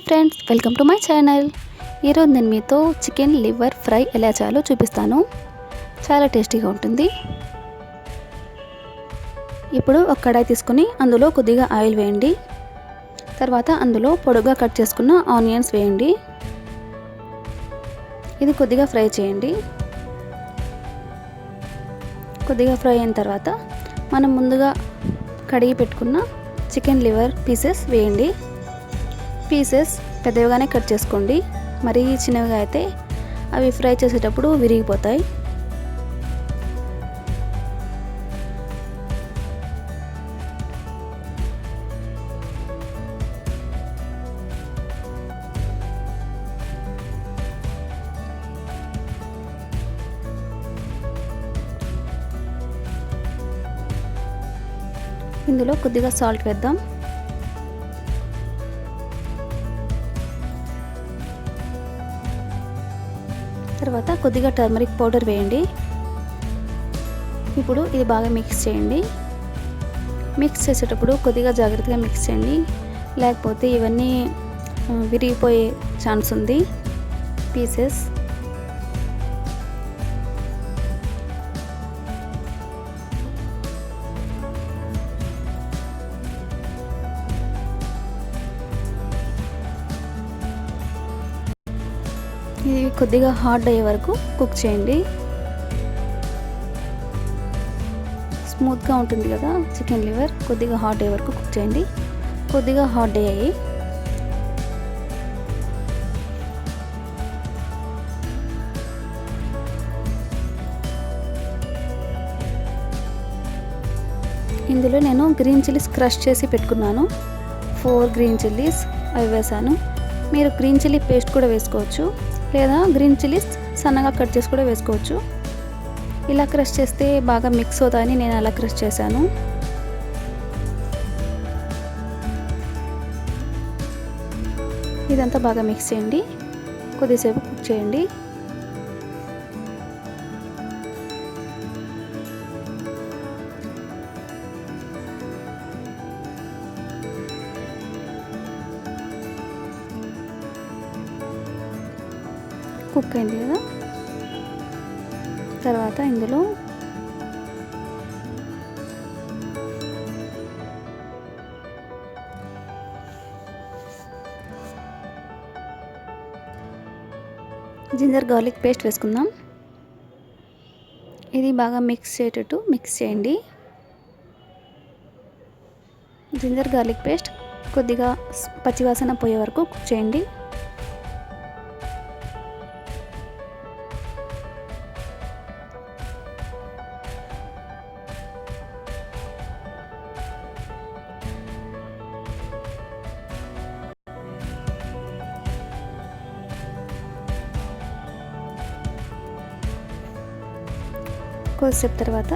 Friends, welcome to my channel. ఈరోజు నేను మీతో చికెన్ లివర్ ఫ్రై ఎలా చేయాలో చూపిస్తాను. చాలా టేస్టీగా ఉంటుంది. ఇప్పుడు ఒక కడాయి తీసుకుని అందులో కొద్దిగా ఆయిల్ వేయండి. తర్వాత అందులో పొడుగ్గా కట్ చేసుకున్న ఆనియన్స్ వేయండి. ఇది కొద్దిగా ఫ్రై చేయండి. కొద్దిగా ఫ్రై అయిన తర్వాత మనం ముందుగా కడిగి పెట్టుకున్న చికెన్ లివర్ పీసెస్ వేయండి. పీసెస్ పెద్దవిగానే కట్ చేసుకోండి. మరీ చిన్నవిగా అయితే అవి ఫ్రై చేసేటప్పుడు విరిగిపోతాయి. ఇందులో కొద్దిగా సాల్ట్ వేద్దాం. తర్వాత కొద్దిగా టర్మరిక్ పౌడర్ వేయండి. ఇప్పుడు ఇది బాగా మిక్స్ చేయండి. మిక్స్ చేసేటప్పుడు కొద్దిగా జాగ్రత్తగా మిక్స్ చేయండి, లేకపోతే ఇవన్నీ విరిగిపోయే ఛాన్స్ ఉంది పీసెస్. ఇది కొద్దిగా హార్డ్ అయ్యే వరకు కుక్ చేయండి. స్మూత్గా ఉంటుంది కదా చికెన్ లివర్, కొద్దిగా హార్డ్ అయ్యే వరకు కుక్ చేయండి. కొద్దిగా హార్డ్ అయ్యాయి. ఇందులో నేను గ్రీన్ చిల్లీస్ క్రష్ చేసి పెట్టుకున్నాను. 4 గ్రీన్ చిల్లీస్ అవి వేసాను. మీరు గ్రీన్ చిల్లీ పేస్ట్ కూడా వేసుకోవచ్చు, లేదా గ్రీన్ చిల్లీస్ సన్నగా కట్ చేసి కూడా వేసుకోవచ్చు. ఇలా క్రష్ చేస్తే బాగా మిక్స్ అవుతాయని నేను అలా క్రష్ చేశాను. ఇదంతా బాగా మిక్స్ చేయండి. కొద్దిసేపు కుక్ చేయండి. కుక్ అయింది కదా. తర్వాత ఇందులో జింజర్ గార్లిక్ పేస్ట్ వేసుకుందాం. ఇది బాగా మిక్స్ అయ్యేటట్టు మిక్స్ చేయండి. జింజర్ గార్లిక్ పేస్ట్ కొద్దిగా పచ్చివాసన పోయే వరకు కుక్ చేయండి. కొద్దిసేపు తర్వాత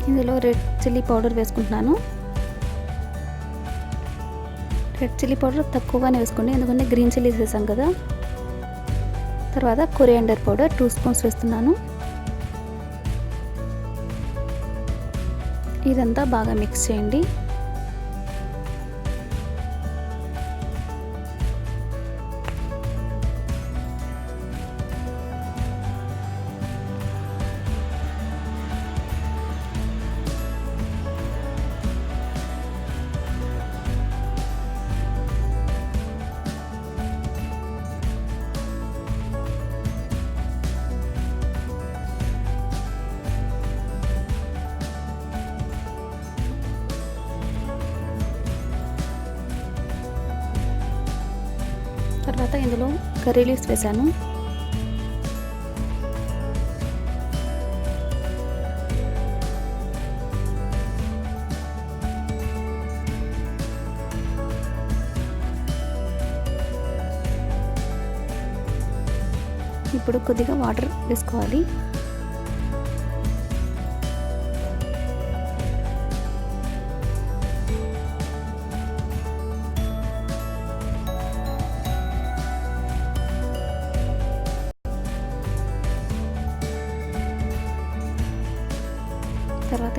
ఇందులో రెడ్ చిల్లీ పౌడర్ వేసుకుంటున్నాను. రెడ్ చిల్లీ పౌడర్ తక్కువగానే వేసుకోండి, ఎందుకంటే గ్రీన్ చిల్లీస్ వేసాం కదా. తర్వాత కొరియాండర్ పౌడర్ 2 స్పూన్స్ వేస్తున్నాను. ఇదంతా బాగా మిక్స్ చేయండి. తర్వాత ఇందులో కర్రీ లీవ్స్ వేసాను. ఇప్పుడు కొద్దిగా వాటర్ వేసుకోవాలి.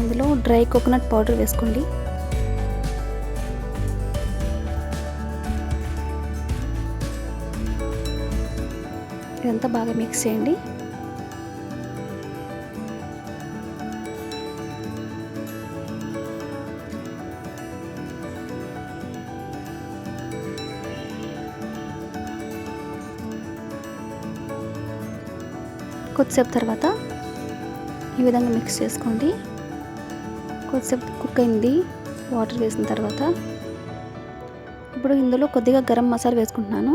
ఇందులో డ్రై కోకోనట్ పౌడర్ వేసుకోండి. ఇదంతా బాగా మిక్స్ చేయండి. కొద్దిసేపు తర్వాత ఈ విధంగా మిక్స్ చేసుకోండి. కొద్దిసేపు కుక్ అయింది వాటర్ వేసిన తర్వాత. ఇప్పుడు ఇందులో కొద్దిగా గరం మసాలా వేసుకుంటున్నాను.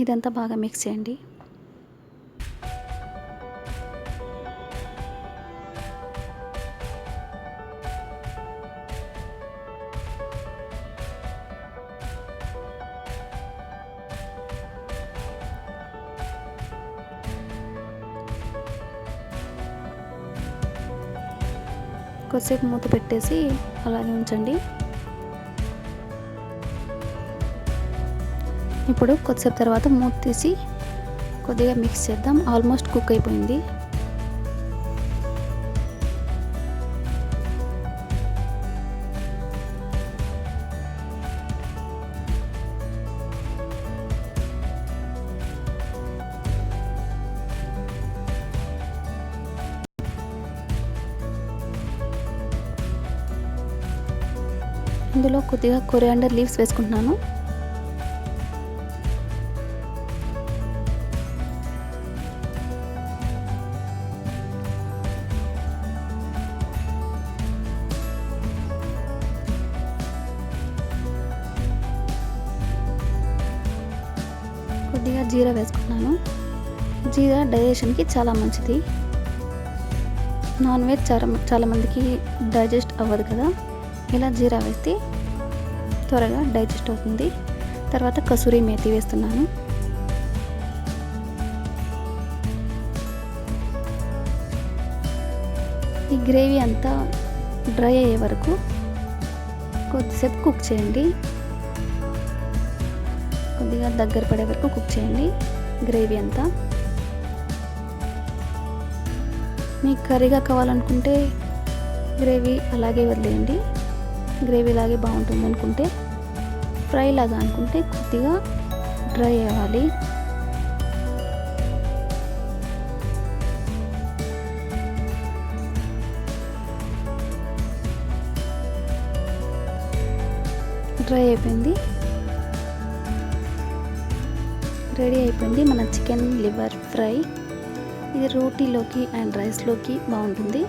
ఇదంతా బాగా మిక్స్ చేయండి. కొద్దిసేపు మూత పెట్టేసి అలాగే ఉంచండి. ఇప్పుడు కొద్దిసేపు తర్వాత మూత తీసి కొద్దిగా మిక్స్ చేద్దాం. ఆల్మోస్ట్ కుక్ అయిపోయింది. ఇందులో కొద్దిగా కొరియాండర్ లీవ్స్ వేసుకుంటున్నాను. కొద్దిగా జీరా వేసుకుంటున్నాను. జీరా డైజెషన్కి చాలా మంచిది. నాన్ వెజ్ చాలా మందికి డైజెస్ట్ అవ్వదు కదా, ఇలా జీరా వేస్తే త్వరగా డైజెస్ట్ అవుతుంది. తర్వాత కసూరి మేతి వేస్తున్నాను. ఈ గ్రేవీ అంతా డ్రై అయ్యే వరకు కొద్దిసేపు కుక్ చేయండి. కొద్దిగా దగ్గర పడే వరకు కుక్ చేయండి గ్రేవీ అంతా. మీకు కర్రీగా కావాలనుకుంటే గ్రేవీ అలాగే వదిలేయండి. గ్రేవీ లాగే బాగుంటుంది అనుకుంటే, ఫ్రై లాగా అనుకుంటే కొద్దిగా డ్రై అవ్వాలి. డ్రై అయిపోయింది. రెడీ అయిపోయింది మన చికెన్ లివర్ ఫ్రై. ఇది రోటీలోకి అండ్ రైస్లోకి బాగుంటుంది.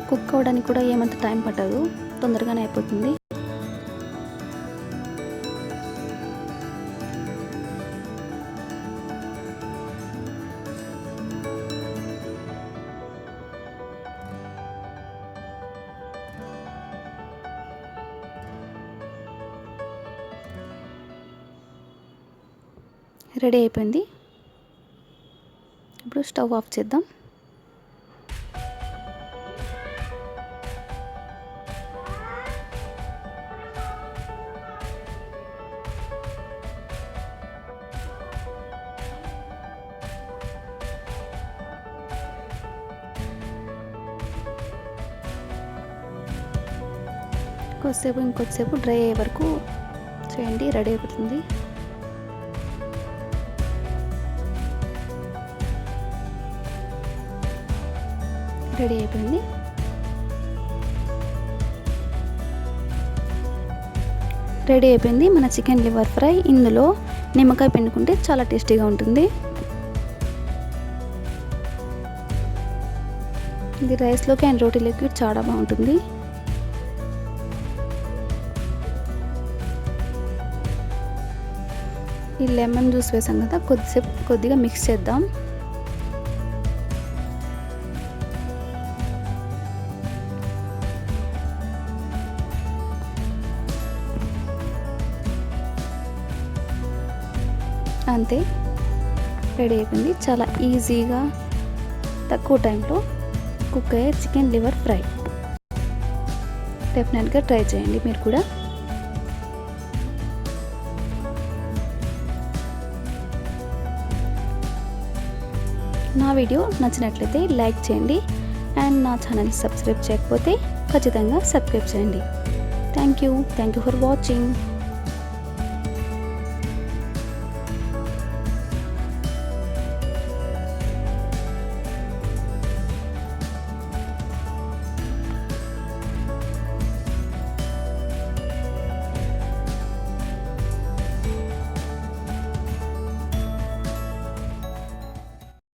కుక్ అవ్వడానికి కూడా ఏమంత టైం పట్టదు, తొందరగానే అయిపోతుంది. రెడీ అయిపోయింది. ఇప్పుడు స్టవ్ ఆఫ్ చేద్దాం. ఇంకొద్దిసేపు డ్రై అయ్యే వరకు చేయండి. రెడీ అయిపోతుంది. రెడీ అయిపోయింది. రెడీ అయిపోయింది మన చికెన్ లివర్ ఫ్రై. ఇందులో నిమ్మకాయ పిండుకుంటే చాలా టేస్టీగా ఉంటుంది. ఇది రైస్లోకి అండ్ రోటీలోకి చాలా బాగుంటుంది. ఈ లెమన్ జ్యూస్ వేసాం కదా, కొద్దిగా మిక్స్ చేద్దాం. అంతే, రెడీ అయిపోయింది. చాలా ఈజీగా తక్కువ టైంలో కుక్ అయ్యే చికెన్ లివర్ ఫ్రై. డెఫినెట్గా ట్రై చేయండి మీరు కూడా. నా వీడియో నచ్చినట్లయితే లైక్ చేయండి అండ్ నా ఛానల్ సబ్స్క్రైబ్ చేయకపోతే ఖచ్చితంగా సబ్స్క్రైబ్ చేయండి. Thank you for watching.